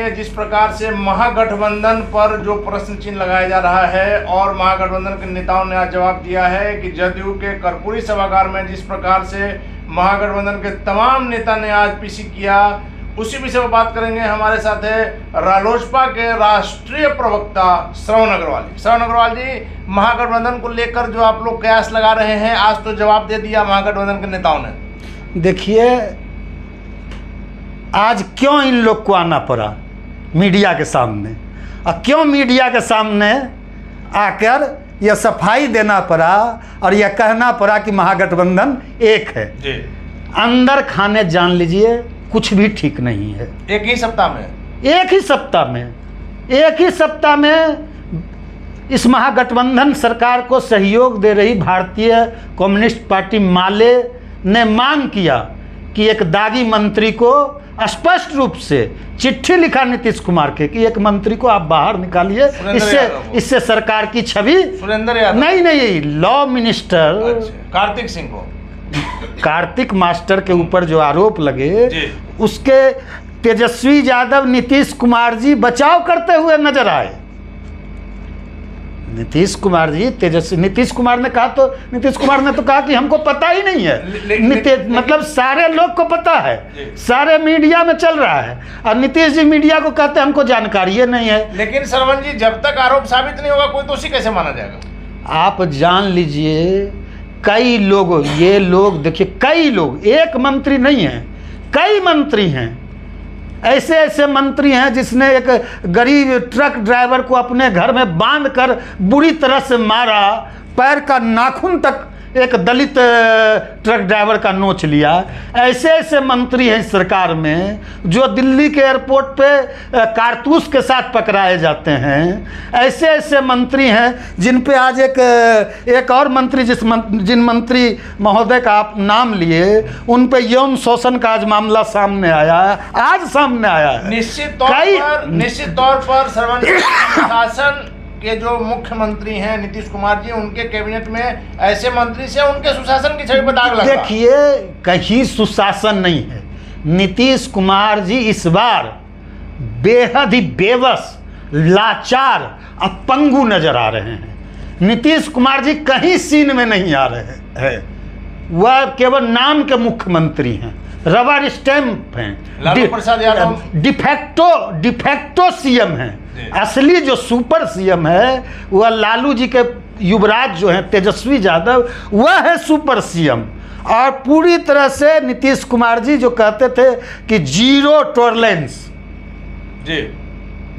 करेंगे जिस प्रकार से महागठबंधन पर जो प्रश्न चिन्ह लगाया जा रहा है, और महागठबंधन के नेताओं ने आज जवाब दिया है कि जदयू के कर्पूरी सभागार में जिस प्रकार से महागठबंधन के तमाम नेता ने आज पीसी किया, उसी विषय पर बात करेंगे। हमारे साथ है रालोसपा के राष्ट्रीय प्रवक्ता श्रवण अग्रवाल जी। श्रवण अग्रवाल जी, महागठबंधन को लेकर जो आप लोग कयास लगा रहे हैं, आज तो जवाब दे दिया महागठबंधन के नेताओं ने। देखिए, आज क्यों इन लोग को आना पड़ा मीडिया के सामने, और क्यों मीडिया के सामने आकर यह सफाई देना पड़ा और यह कहना पड़ा कि महागठबंधन एक है जी। अंदर खाने जान लीजिए कुछ भी ठीक नहीं है। एक ही सप्ताह में इस महागठबंधन सरकार को सहयोग दे रही भारतीय कम्युनिस्ट पार्टी माले ने मांग किया कि एक दागी मंत्री को स्पष्ट रूप से चिट्ठी लिखा नीतीश कुमार के कि एक मंत्री को आप बाहर निकालिए, इससे सरकार की छवि। सुरेंद्र यादव नहीं, लॉ मिनिस्टर कार्तिक सिंह को, कार्तिक मास्टर के ऊपर जो आरोप लगे उसके तेजस्वी यादव नीतीश कुमार जी बचाव करते हुए नजर आए। नीतीश कुमार ने कहा कि हमको पता ही नहीं है। मतलब सारे लोग को पता है, सारे मीडिया में चल रहा है, और नीतीश जी मीडिया को कहते हैं हमको जानकारी ही नहीं है। लेकिन श्रवण जी, जब तक आरोप साबित नहीं होगा कोई दोषी कैसे माना जाएगा? आप जान लीजिए, कई लोग, ये लोग देखिए, कई लोग, एक मंत्री नहीं है, कई मंत्री हैं। ऐसे मंत्री हैं जिसने एक गरीब ट्रक ड्राइवर को अपने घर में बांधकर बुरी तरह से मारा, पैर का नाखून तक एक दलित ट्रक ड्राइवर का नोच लिया। ऐसे मंत्री हैं इस सरकार में जो दिल्ली के एयरपोर्ट पे कारतूस के साथ पकड़ाए जाते हैं। ऐसे मंत्री हैं जिन पे आज एक और मंत्री जिन मंत्री महोदय का आप नाम लिए, उन पे यौन शोषण का आज मामला सामने आया है। निश्चित तौर पर शासन के जो मुख्यमंत्री हैं नीतीश कुमार जी, उनके कैबिनेट में ऐसे मंत्री से उनके सुशासन की छवि पर दाग लगा। देखिए, कहीं सुशासन नहीं है। नीतीश कुमार जी इस बार बेहद ही बेबस, लाचार, अपंगु नजर आ रहे हैं। नीतीश कुमार जी कहीं सीन में नहीं आ रहे हैं। वह केवल नाम के मुख्यमंत्री हैं, रबर स्टैंप हैं, लालू प्रसाद यादव डिफेक्टो सीएम हैं। असली जो सुपर सीएम है वह लालू जी के युवराज जो हैं तेजस्वी यादव, वह है सुपर सीएम। और पूरी तरह से नीतीश कुमार जी जो कहते थे कि जीरो टॉलरेंस जी,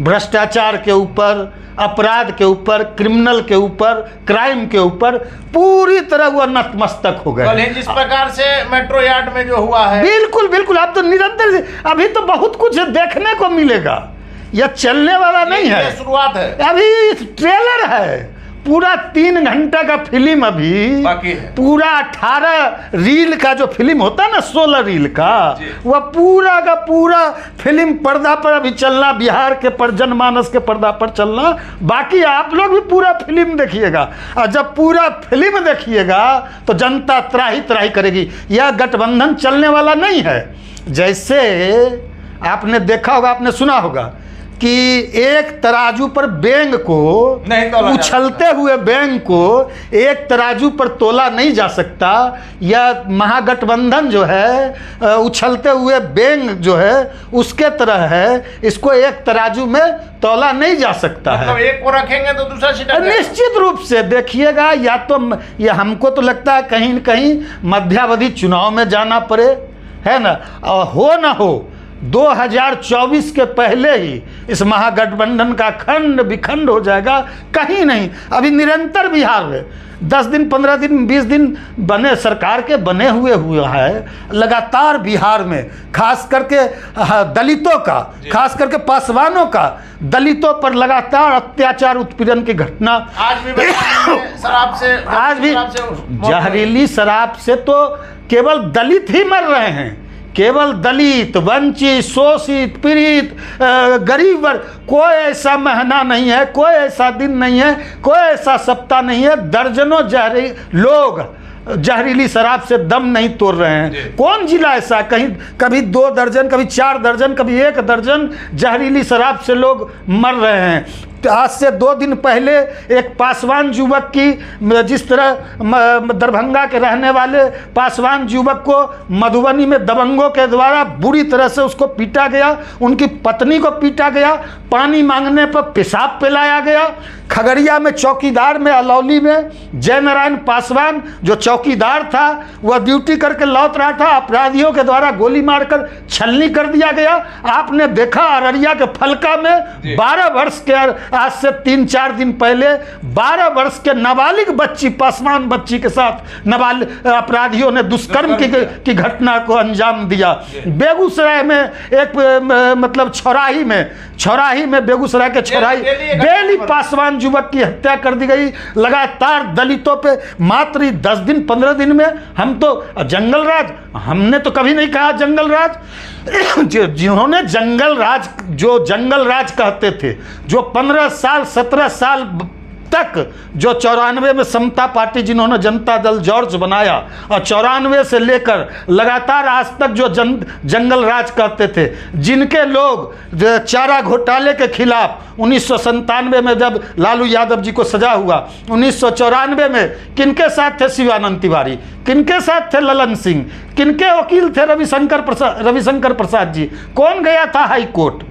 भ्रष्टाचार के ऊपर, अपराध के ऊपर, क्रिमिनल के ऊपर, क्राइम के ऊपर पूरी तरह वह नतमस्तक हो गए। जिस प्रकार से मेट्रो यार्ड में जो हुआ है, बिल्कुल आप तो निरंतर, अभी तो बहुत कुछ देखने को मिलेगा। यह चलने वाला नहीं है, शुरुआत है, अभी ट्रेलर है। पूरा 3 घंटा का फिल्म अभी बाकी है। पूरा 18 रील का जो फिल्म होता है ना, 16 रील का, वह पूरा का पूरा फिल्म पर्दा पर अभी चलना, बिहार के जनमानस के पर्दा पर चलना बाकी। आप लोग भी पूरा फिल्म देखिएगा, और जब पूरा फिल्म देखिएगा तो जनता त्राही त्राही करेगी। यह गठबंधन चलने वाला नहीं है। जैसे आपने देखा होगा, आपने सुना होगा कि एक तराजू पर बैंग को, उछलते हुए बैंग को एक तराजू पर तोला नहीं जा सकता। यह महागठबंधन जो है उछलते हुए बैंग जो है उसके तरह है, इसको एक तराजू में तोला नहीं जा सकता है। एक को रखेंगे तो दूसरा छिटक जाएगा। निश्चित रूप से देखिएगा, या तो यह हमको तो लगता है कहीं न कहीं मध्यावधि चुनाव में जाना पड़े, है ना, और हो ना हो 2024 के पहले ही इस महागठबंधन का खंड विखंड हो जाएगा। कहीं नहीं, अभी निरंतर बिहार में 10 दिन 15 दिन 20 दिन बने सरकार के बने हुए है। लगातार बिहार में खास करके दलितों का, खास करके पासवानों का दलितों पर लगातार अत्याचार उत्पीड़न की घटना आज भी जहरीली शराब से तो केवल दलित ही मर रहे हैं। केवल दलित, वंचित, शोषित, पीड़ित, गरीब वर्ग, कोई ऐसा महीना नहीं है, कोई ऐसा दिन नहीं है, कोई ऐसा सप्ताह नहीं है, दर्जनों लोग जहरीली शराब से दम नहीं तोड़ रहे हैं। कौन जिला ऐसा, कहीं कभी 2 दर्जन, कभी 4 दर्जन, कभी 1 दर्जन जहरीली शराब से लोग मर रहे हैं। आज से 2 दिन पहले एक पासवान युवक की, जिस तरह दरभंगा के रहने वाले पासवान युवक को मधुबनी में दबंगों के द्वारा बुरी तरह से उसको पीटा गया, उनकी पत्नी को पीटा गया, पानी मांगने पर पेशाब पिलाया गया। खगड़िया में चौकीदार में, अलौली में जय नारायण पासवान जो चौकीदार था, वह ड्यूटी करके लौट रहा था, अपराधियों के द्वारा गोली मारकर छलनी कर दिया गया। आपने देखा अररिया के फलका में 12 वर्ष के, आज से 3-4 दिन पहले 12 वर्ष के नाबालिग बच्ची, पासवान बच्ची के साथ अपराधियों ने दुष्कर्म की घटना को अंजाम दिया। बेगूसराय में एक मतलब छौराही में बेगूसराय के छौराही डेली पासवान युवक की हत्या कर दी गई। लगातार दलितों पे मात्र 10 दिन 15 दिन में, हम तो जंगल राज, हमने तो कभी नहीं कहा जंगल राज। जिन्होंने जंगल राज कहते थे, जो 15 साल 17 साल तक, जो 94 में समता पार्टी जिन्होंने जनता दल जॉर्ज बनाया, और 94 से लेकर लगातार आज तक जो जंगल राज कहते थे, जिनके लोग चारा घोटाले के खिलाफ 1997 में जब लालू यादव जी को सजा हुआ, 1994 में किनके साथ थे शिवानंद तिवारी, किनके साथ थे ललन सिंह, किनके वकील थे रविशंकर प्रसाद जी, कौन गया था हाई कोर्ट,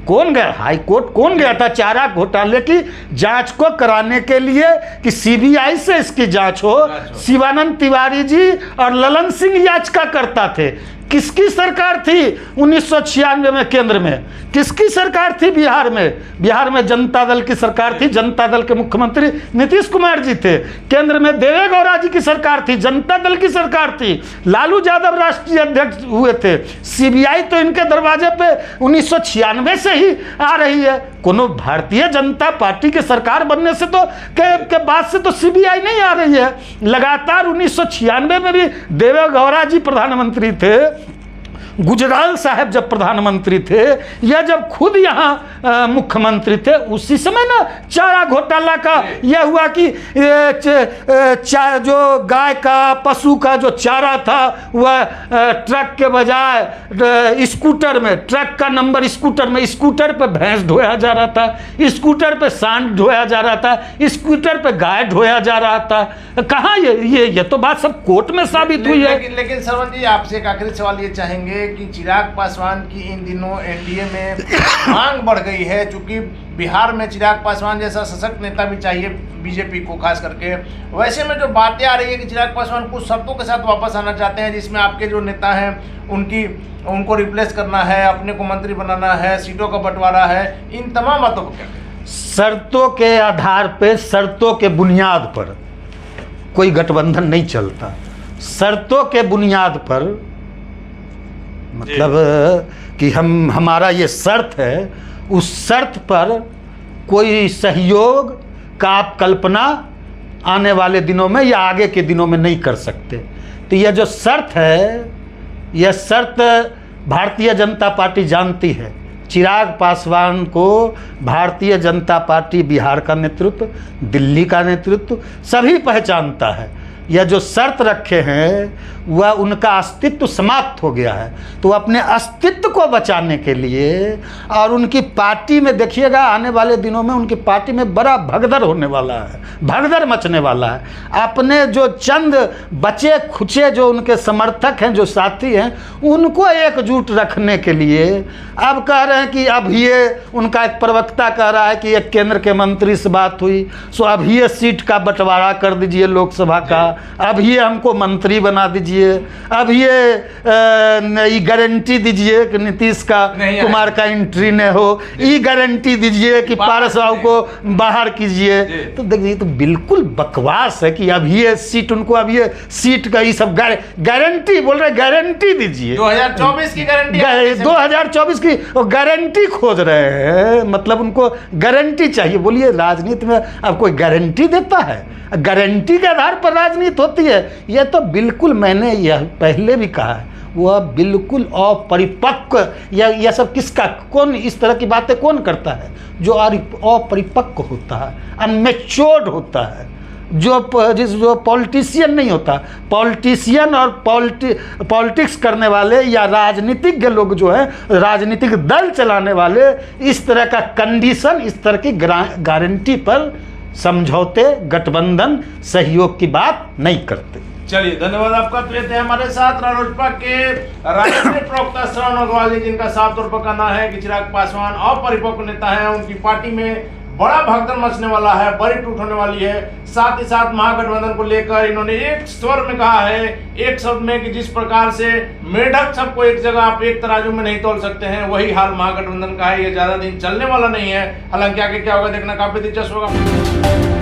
कौन गया था चारा घोटाले की जांच को कराने के लिए कि सीबीआई से इसकी जांच हो? शिवानंद तिवारी जी और ललन सिंह याचिका करता थे। किसकी सरकार थी 1996 में केंद्र में? किसकी सरकार थी बिहार में जनता दल की सरकार थी। जनता दल के मुख्यमंत्री नीतीश कुमार जी थे। केंद्र में देवे गौड़ा जी की सरकार थी, जनता दल की सरकार थी। लालू यादव राष्ट्रीय अध्यक्ष हुए थे। सीबीआई तो इनके दरवाजे पे 1996 से ही आ रही है। कोनो भारतीय जनता पार्टी की सरकार बनने से तो के बाद से तो सीबीआई नहीं आ रही है। लगातार 1996 में भी देवे गौड़ा जी प्रधानमंत्री थे, गुजराल साहब जब प्रधानमंत्री थे, या जब खुद यहाँ मुख्यमंत्री थे, उसी समय ना चारा घोटाला का यह हुआ कि जो गाय का, पशु का जो चारा था वह ट्रक के बजाय स्कूटर में, ट्रक का नंबर स्कूटर पे भैंस ढोया जा रहा था, स्कूटर पे सांड ढोया जा रहा था, स्कूटर पे गाय ढोया जा रहा था। कहाँ ये तो बात सब कोर्ट में साबित हुई है। लेकिन सरवन जी, आपसे एक आखिरी सवाल ये चाहेंगे कि चिराग पासवान की इन दिनों एनडीए में मांग बढ़ गई है, क्योंकि बिहार में चिराग पासवान जैसा सशक्त नेता भी चाहिए बीजेपी को खास करके। वैसे में जो बातें आ रही है कि चिराग पासवान कुछ शर्तों के साथ वापस आना चाहते हैं, जिसमें आपके जो नेता हैं उनको रिप्लेस करना है, अपने को मंत्री बनाना है, सीटों का बंटवारा है, इन तमाम बातों को क्या शर्तों के आधार पर, शर्तों के बुनियाद पर कोई गठबंधन नहीं चलता। शर्तों के बुनियाद पर मतलब कि हमारा ये शर्त है, उस शर्त पर कोई सहयोग का आप कल्पना आने वाले दिनों में या आगे के दिनों में नहीं कर सकते। तो यह जो शर्त है, यह शर्त भारतीय जनता पार्टी जानती है। चिराग पासवान को भारतीय जनता पार्टी बिहार का नेतृत्व, दिल्ली का नेतृत्व सभी पहचानता है। यह जो शर्त रखे हैं वह उनका अस्तित्व समाप्त हो गया है। तो अपने अस्तित्व को बचाने के लिए, और उनकी पार्टी में देखिएगा आने वाले दिनों में उनकी पार्टी में बड़ा भगदड़ होने वाला है, भगदड़ मचने वाला है। अपने जो चंद बचे खुचे जो उनके समर्थक हैं, जो साथी हैं, उनको एकजुट रखने के लिए अब कह रहे हैं कि अब ये उनका एक प्रवक्ता कह रहा है कि एक केंद्र के मंत्री से बात हुई, सो अब ये सीट का बंटवारा कर दीजिए लोकसभा का, अब ये हमको मंत्री बना दीजिए, अब ये गारंटी दीजिए कि नीतीश कुमार का एंट्री न हो, ये गारंटी दीजिए कि पारस राव को बाहर कीजिए। तो देखिए, तो बिल्कुल बकवास है कि अब ये सीट उनको, अब ये सीट का ये सब गारंटी बोल रहे, गारंटी दीजिए। 2024 की गारंटी, 2024 की गारंटी खोज रहे हैं। मतलब उनको गारंटी चाहिए। बोलिए, राजनीति में अब कोई गारंटी देता है? गारंटी के आधार पर राजनीति होती है? यह तो बिल्कुल, मैंने यह पहले भी कहा है, वह बिल्कुल अपरिपक्व। यह सब किसका, कौन इस तरह की बातें कौन करता है? जो अपरिपक्व होता है, अनमेच्योर्ड होता है, जो पॉलिटिशियन नहीं होता, पॉलिटिशियन और पॉलिटिक्स करने वाले या राजनीतिज्ञ लोग जो है, राजनीतिक दल चलाने वाले, इस तरह का कंडीशन, इस तरह की गारंटी पर समझौते, गठबंधन, सहयोग की बात नहीं करते। चलिए, धन्यवाद आपका। तो ये थे हमारे साथ रालोसपा के राष्ट्रीय प्रवक्ता श्रवण अग्रवाल जी, जिनका साफ तौर पर कहना है कि चिराग पासवान अपरिपक्व नेता है, उनकी पार्टी में बड़ा भगदड़ मचने वाला है, बड़ी टूट होने वाली है। साथ ही साथ महागठबंधन को लेकर इन्होंने एक स्वर में कहा है, एक शब्द में, कि जिस प्रकार से मेढक सबको एक जगह आप एक तराजू में नहीं तोल सकते हैं, वही हाल महागठबंधन का है। ये ज्यादा दिन चलने वाला नहीं है। हालांकि आगे क्या होगा देखना काफी दिलचस्प होगा।